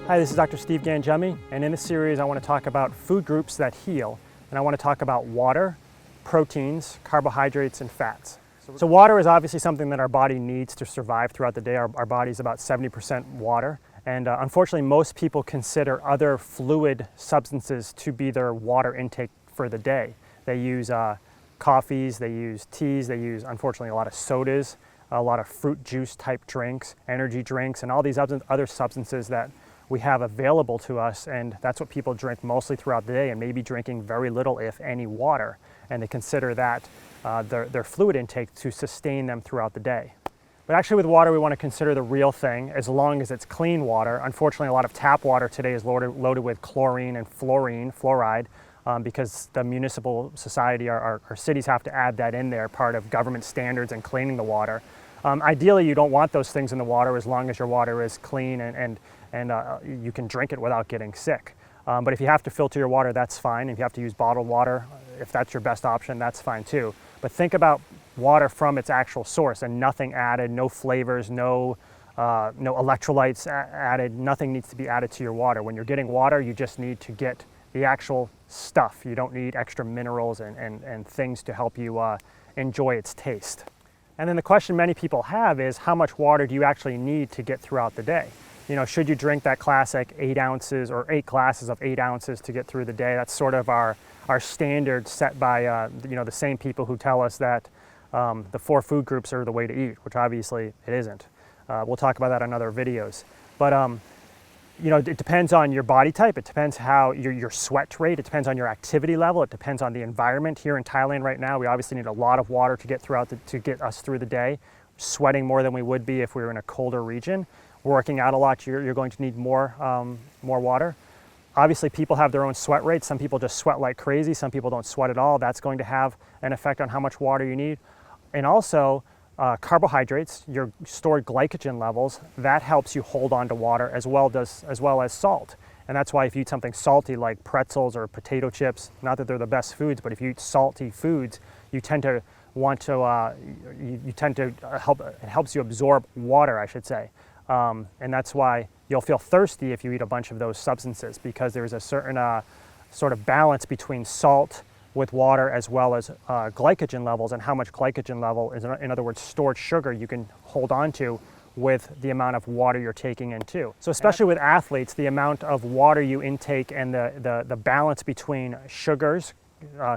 Hi, this is Dr. Steve Gangemi, and in this series I want to talk about food groups that heal, and I want to talk about water, proteins, carbohydrates, and fats. So water is obviously something that our body needs to survive throughout the day. Our body is about 70% water, and unfortunately most people consider other fluid substances to be their water intake for the day. They use coffees, they use teas, they use, unfortunately, a lot of sodas, a lot of fruit juice type drinks, energy drinks, and all these other substances that we have available to us, and that's what people drink mostly throughout the day, and maybe drinking very little, if any, water, and they consider that their fluid intake to sustain them throughout the day. But actually with water we want to consider the real thing, as long as it's clean water. Unfortunately, a lot of tap water today is loaded with chlorine and fluoride, because the municipal society, our cities have to add that in there, part of government standards and cleaning the water. Ideally, you don't want those things in the water as long as your water is clean and you can drink it without getting sick. But if you have to filter your water, that's fine. If you have to use bottled water, if that's your best option, that's fine too. But think about water from its actual source and nothing added, no flavors, no electrolytes added, nothing needs to be added to your water. When you're getting water, you just need to get the actual stuff. You don't need extra minerals and things to help you enjoy its taste. And then the question many people have is, how much water do you actually need to get throughout the day? You know, should you drink that classic 8 ounces or 8 glasses of 8 ounces to get through the day? That's sort of our standard set by the same people who tell us that the 4 food groups are the way to eat, which obviously it isn't. We'll talk about that in other videos. But it depends on your body type. It depends how your sweat rate. It depends on your activity level. It depends on the environment. Here in Thailand right now, we obviously need a lot of water to get us through the day. Sweating more than we would be if we were in a colder region. Working out a lot, you're going to need more water. Obviously, people have their own sweat rates. Some people just sweat like crazy. Some people don't sweat at all. That's going to have an effect on how much water you need. And also, carbohydrates, your stored glycogen levels, that helps you hold on to water as well as salt. And that's why if you eat something salty like pretzels or potato chips, not that they're the best foods, but if you eat salty foods, you tend to want to, it helps you absorb water, I should say. And that's why you'll feel thirsty if you eat a bunch of those substances, because there's a certain sort of balance between salt with water as well as glycogen levels, and how much glycogen level is, in other words, stored sugar you can hold on to with the amount of water you're taking in too. So especially with athletes, the amount of water you intake and the balance between sugars,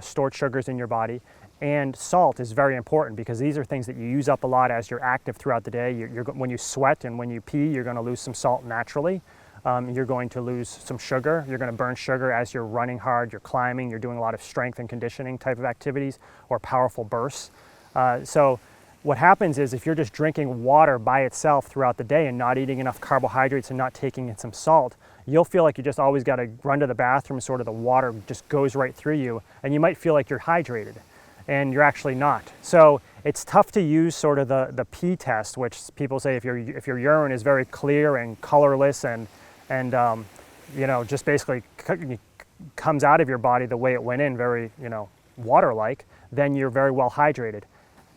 stored sugars in your body, and salt is very important, because these are things that you use up a lot as you're active throughout the day. When you sweat and when you pee, you're going to lose some salt naturally. You're going to lose some sugar. You're going to burn sugar as you're running hard, you're climbing, you're doing a lot of strength and conditioning type of activities or powerful bursts. So what happens is, if you're just drinking water by itself throughout the day and not eating enough carbohydrates and not taking in some salt, you'll feel like you just always got to run to the bathroom, sort of the water just goes right through you, and you might feel like you're hydrated. And you're actually not. So it's tough to use sort of the pee test, which people say if your urine is very clear and colorless and just basically comes out of your body the way it went in, very water-like, then you're very well hydrated.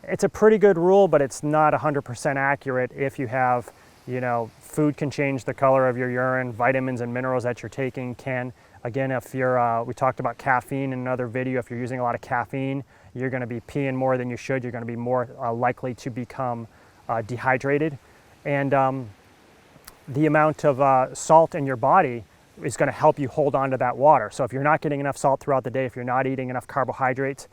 It's a pretty good rule, but it's not 100% accurate. If you have, food can change the color of your urine, vitamins and minerals that you're taking can. Again, if you're, we talked about caffeine in another video. If you're using a lot of caffeine, you're going to be peeing more than you should. You're going to be more likely to become dehydrated. And the amount of salt in your body is going to help you hold on to that water. So if you're not getting enough salt throughout the day, if you're not eating enough carbohydrates,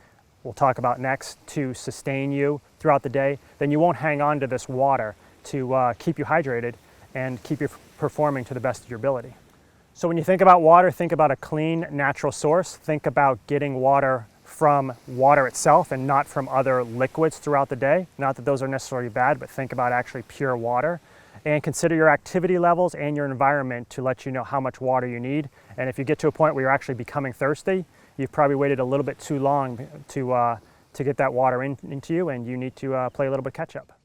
we'll talk about next, to sustain you throughout the day, then you won't hang on to this water to keep you hydrated and keep you performing to the best of your ability. So when you think about water, think about a clean, natural source. Think about getting water from water itself and not from other liquids throughout the day. Not that those are necessarily bad, but think about actually pure water. And consider your activity levels and your environment to let you know how much water you need. And if you get to a point where you're actually becoming thirsty, you've probably waited a little bit too long to get that water into you, and you need to play a little bit catch up.